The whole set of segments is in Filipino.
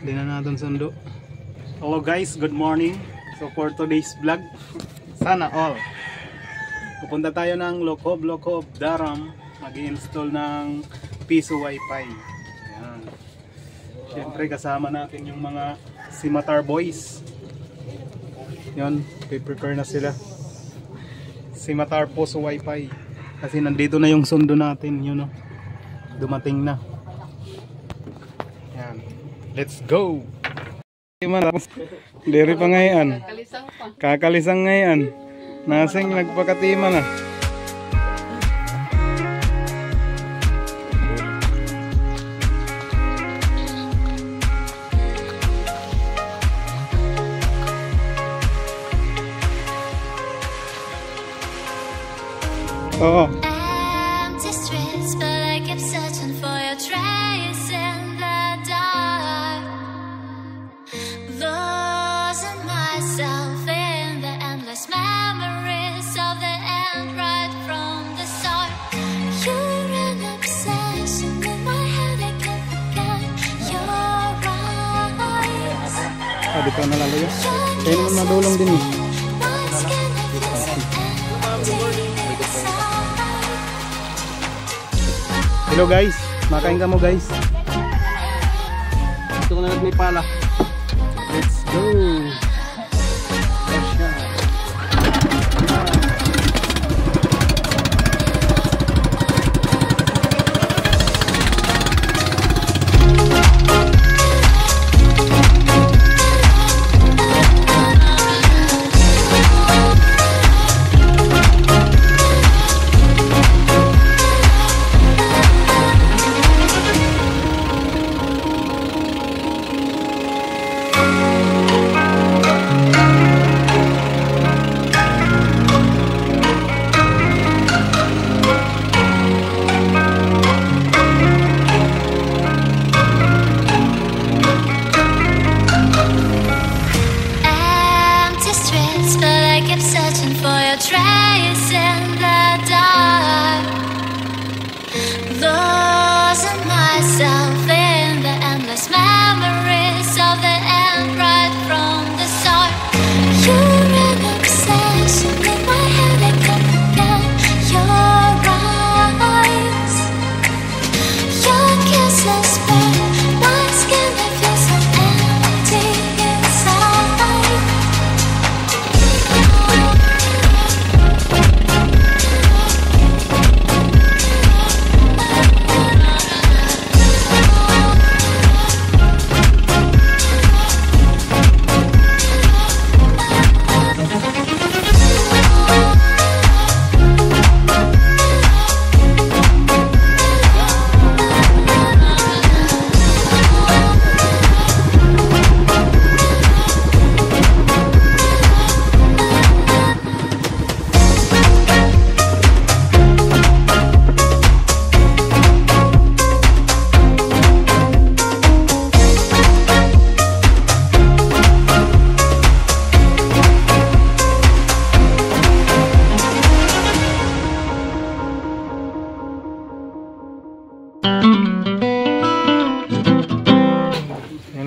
Di na natin sundo. Hello guys, good morning. So for today's vlog, sana all, pupunta tayo ng Lokob Daram, mag-i-install ng piso wifi. Ayan. Siyempre kasama natin yung mga Simatar boys. Yun, prepare na sila. Simatar Poso wifi. Kasi nandito na yung sundo natin, yun, no? Dumating na. Yan. Let's go! Diri pa ngayon. Kakalisang ngayon. Nasing nagpakatima na. Oo. Dito na lalayo. Kaya naman madulong din eh. Hello guys, makain ka mo guys. Ito ko na may pala. Let's go.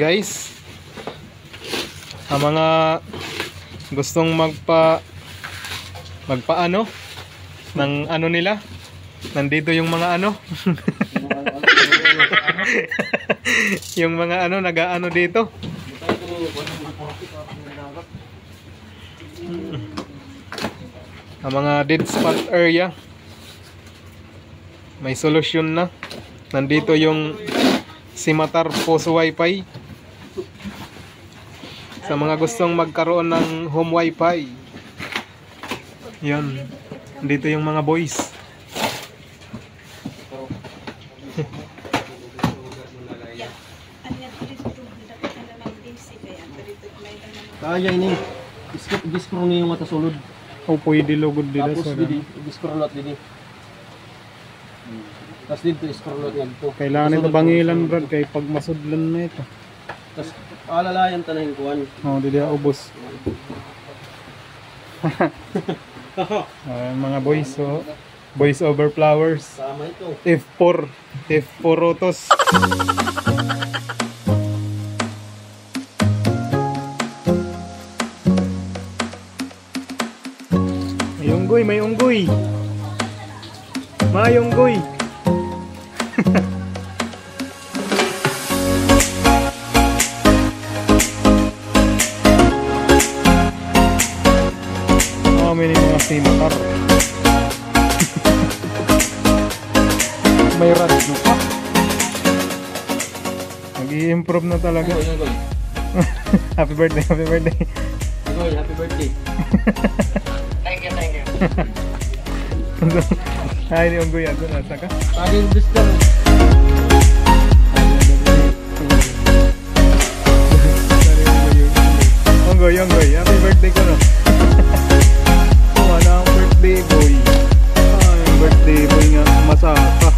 Guys, ang mga gustong magpaano ng ano nila, nandito yung mga ano yung mga ano nag-aano dito. Ang mga dead spot area may solusyon na. Nandito yung Simatar Poso wifi. Sa mga gustong magkaroon ng home wifi, yan, dito yung mga boys. Kaya ini, iskro niyo yung mata sulod. O pwede lugod dito. Tapos iskro lot dito. Tapos dito iskro lot yan to. Kailangan ito bangilan brad, kay pag masudlan na ito. Tapos alalayan tanahin kuan. Oh, di dia ubos. Mga boys, so voice over flowers. Tama ito. F4 rotos. unggoy, may unggoy. May unggoy. Oh, may mga simkar. May radyo pa. Nag-i-improve na talaga. Happy birthday, happy birthday. Happy birthday. Thank you, thank you. Ay, di unggoy ako. Nasa ka? Pagin gusto. Unggoy, unggoy. Happy birthday ko no. Wala ang birthday boy. Ay, birthday boy nga. Masaka.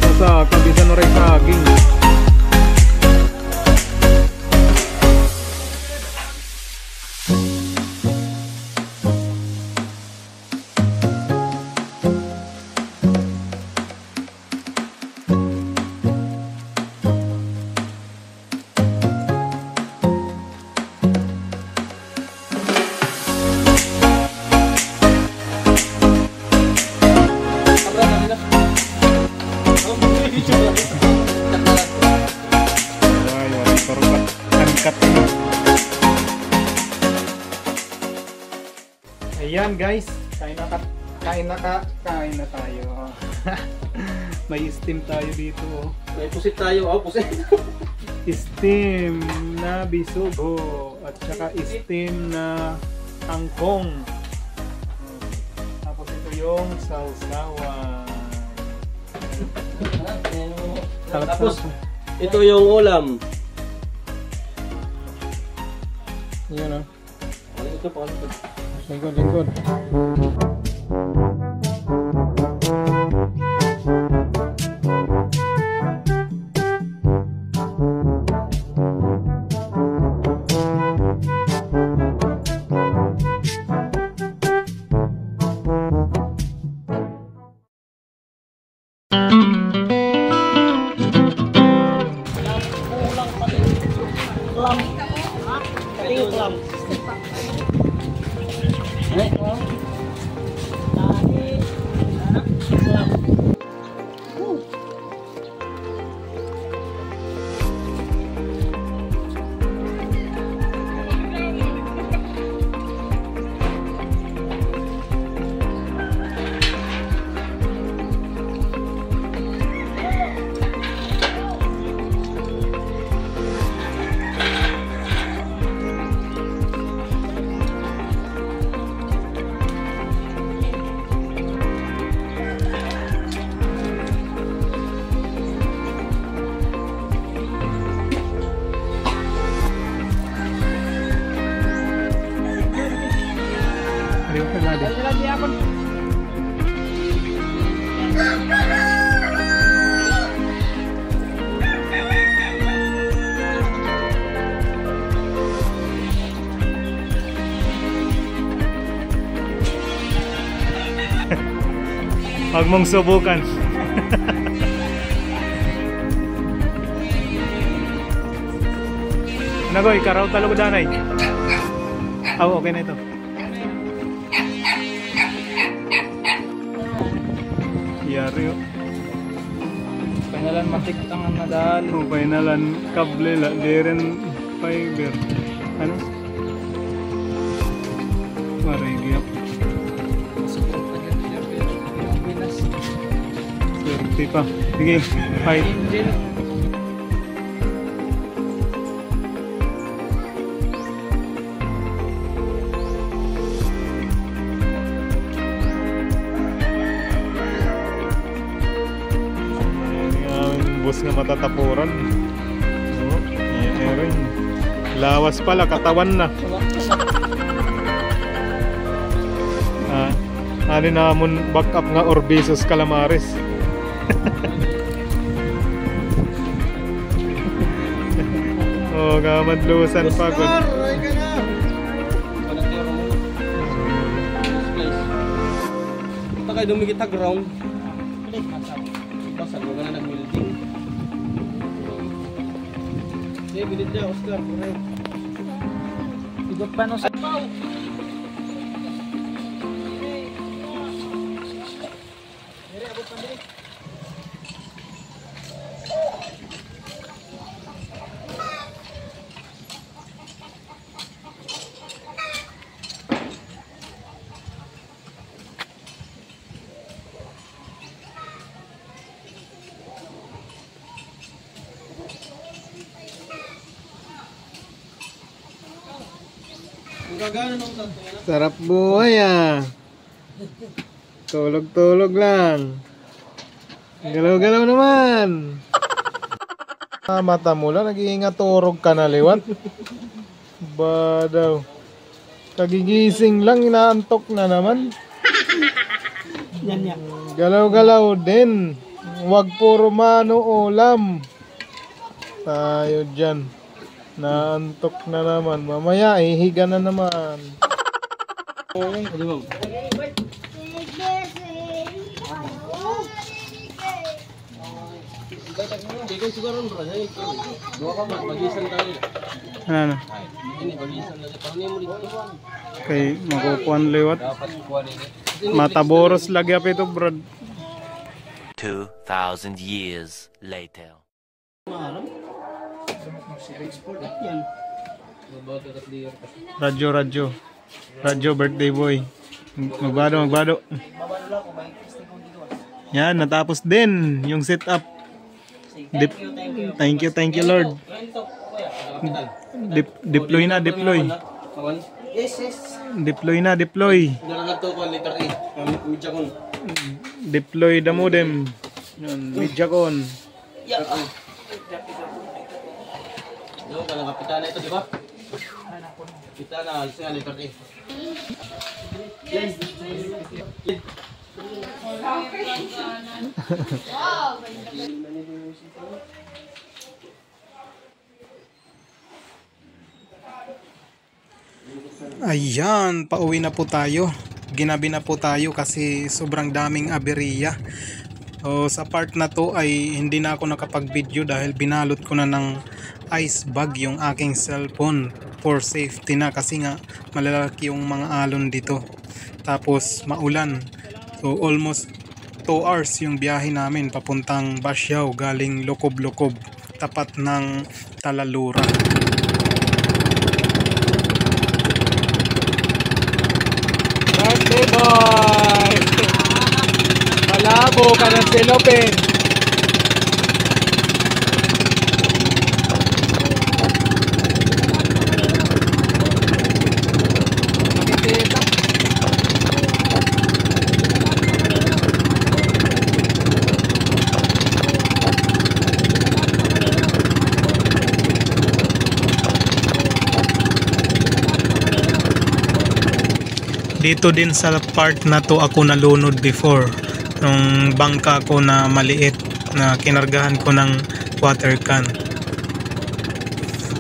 Masaka, bisa na rin saging. Ayan guys, kain na tayo. May steam tayo dito. May pusit tayo. Oh, pusit. Steam na bisugo at saka steam na angkong. Tapos ito yung sausawan. Tapos ito yung ulam. Yan o. Ito pa. Lingkod, lingkod. Huwag mong subukan. Nagoy, karaw talaga danay. Oh, okay na ito. Yari oh. Pinalan matik ang nadal. Oh, pinalan kable la, diren fiber. Ano? Marigya. Swerte pa. Sige, fight. Bus nga matatapuran. Oh, rin. Lawas pala, katawan na. Ano namon back up nga Orbisos Calamares. Oh, gamadlusan pagod. Ito kayo dumigit sa ground. Basta ko na nag-building. Sige, bilid na, Oscar. Igot pa no sa pao. Sarap buhay ah. Tulog-tulog lang. Galaw-galaw naman. Mata mo lang, nag-iingaturog ka na liwat. Ba daw. Kagigising lang, inaantok na naman. Galaw-galaw din. Huwag puro mano ulam. Tayo dyan. Naantok na naman. Mamaya, ihiga na naman. Ano? Kay makukuhan liwat. Mataboros lagi apa ito, brad. 2,000 years later. Radyo birthday boy. Magbado. Yan, natapos din yung setup. Thank you Lord. Deploy. Deploy the modem. Yan, Midjakon. Yo, kalau kapitana ito, di ba? Kapitana, alis nga, letter A. Ayan, pauwi na po tayo. Ginabi na po tayo kasi sobrang daming aberya. So, sa part na to ay hindi na ako nakapag-video dahil binalot ko na ng ice bag yung aking cellphone for safety na kasi nga malalaki yung mga alon dito. Tapos maulan. So almost 2 hours yung biyahe namin papuntang Basiao galing Locob-Locob, tapat ng Talalura. Birthday boy! Malabo ka ng cellophane. Dito din sa part na to ako nalunod before. Nung bangka ko na maliit na kinargahan ko ng water can.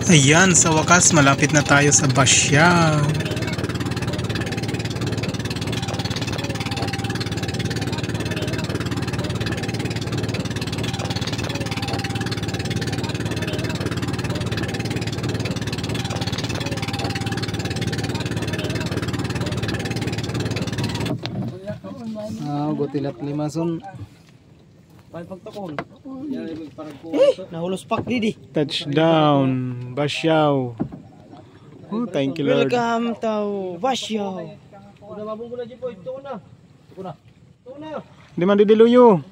Ayan, sa wakas malapit na tayo sa Basiao. Gotilat limason. Nahulos pak didi. Touchdown, Basiao. Oh, thank you Lord. Welcome to Basiao. Udah mabung ko na dyan po. Ito na. Di man didiluyo.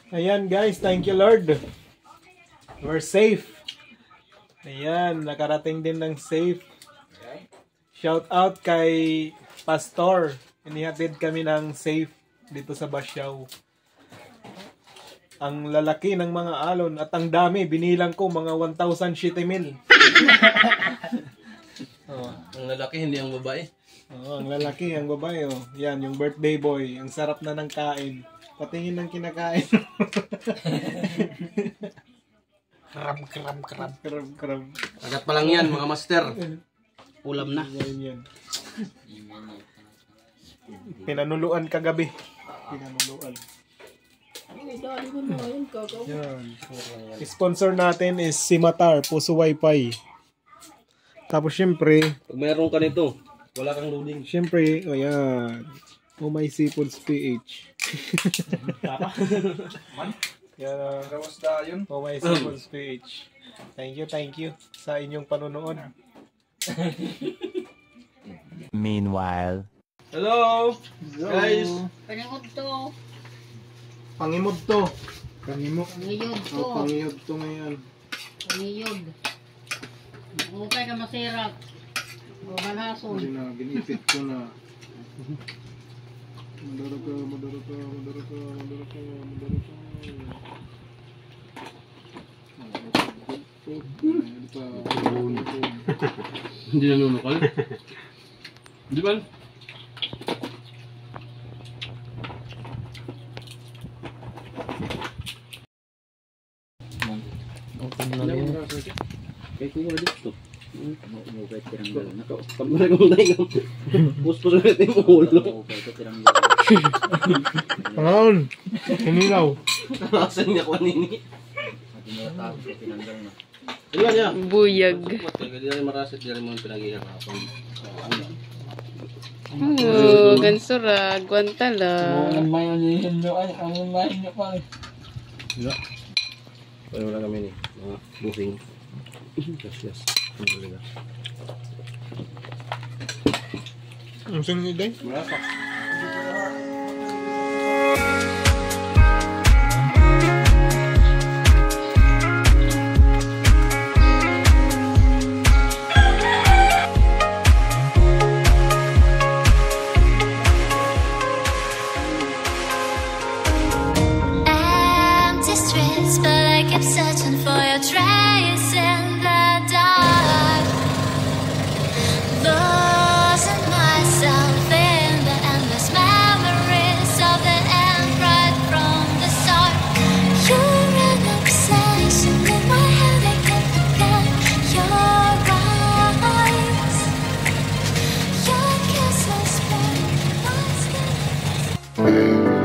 Ayan guys, thank you Lord. We're safe. Ayan, nakarating din ng safe. Shout out kay Pastor. Inihatid kami ng safe dito sa Basiao. Ang lalaki ng mga alon at ang dami, binilang ko mga 1,070. Ang lalaki, hindi ang babae. Ang lalaki, ang babae. Oh. Yan, yung birthday boy. Ang sarap na ng kain. Patingin ng kinakain. Krab. Agad pa lang yan, mga master. Ulam na. Yan. Pinanuluan kagabi. Yan. Sponsor natin is Simatar, Puso Wi-Fi. Tapos syempre, Pag mayroon ka nito, wala kang loading. syempre, ayan. Oh my Seafoods PH. Yan. Oh my Seafoods PH. Thank you sa inyong panonood. Meanwhile. Hello! Guys! Pangimod to. Ngayon Pangiyod to ngayon. Paniyog. Okay ka masirap. O balason. Hindi na, ginipit ko na. Madara ka, madara ka, madara ka, madara ka, madara ka. Hindi nanunukal. Di ba? Kaya ko wala dito. Kamera ko na yung puspos ulit yung ulo. Pangaon! Kinilaw! Asan niya ko nini? Ilan niya? Buyag. Hindi na rin marasit, hindi na rin mo pinag-ihirapan. Gansura, guantala. Pero wala kami ni mga busing. Yes. Ang sunod day? Wala pa. Empty streets, but I kept searching for your trace in the dark. Losing myself in the endless memories of the end right from the start. You're an obsession in my head, I can't forget your eyes. Your kisses burn my skin.